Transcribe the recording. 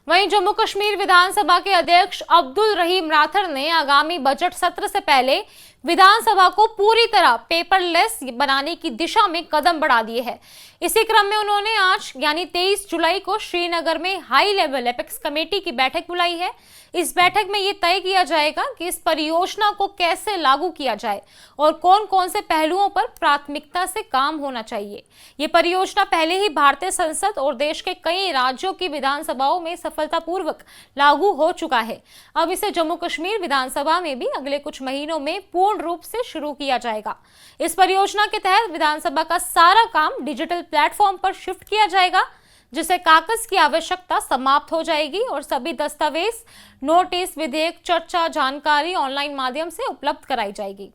वहीं जम्मू कश्मीर विधानसभा के अध्यक्ष अब्दुल रहीम राथर ने आगामी बजट सत्र से पहले विधानसभा को पूरी तरह पेपरलेस बनाने की दिशा में कदम बढ़ा दिए हैं। इसी क्रम में उन्होंने आज यानी 23 जुलाई को श्रीनगर में हाई लेवल एपेक्स कमेटी की बैठक बुलाई है। इस बैठक में ये तय किया जाएगा कि इस परियोजना को कैसे लागू किया जाए और कौन कौन से पहलुओं पर प्राथमिकता से काम होना चाहिए। ये परियोजना पहले ही भारतीय संसद और देश के कई राज्यों की विधानसभाओं में सफलतापूर्वक लागू हो चुका है। अब इसे जम्मू कश्मीर विधानसभा में भी अगले कुछ महीनों में पूर्ण रूप से शुरू किया जाएगा। इस परियोजना के तहत विधानसभा का सारा काम डिजिटल प्लेटफॉर्म पर शिफ्ट किया जाएगा, जिससे कागज की आवश्यकता समाप्त हो जाएगी और सभी दस्तावेज, नोटिस, विधेयक, चर्चा, जानकारी ऑनलाइन माध्यम से उपलब्ध कराई जाएगी।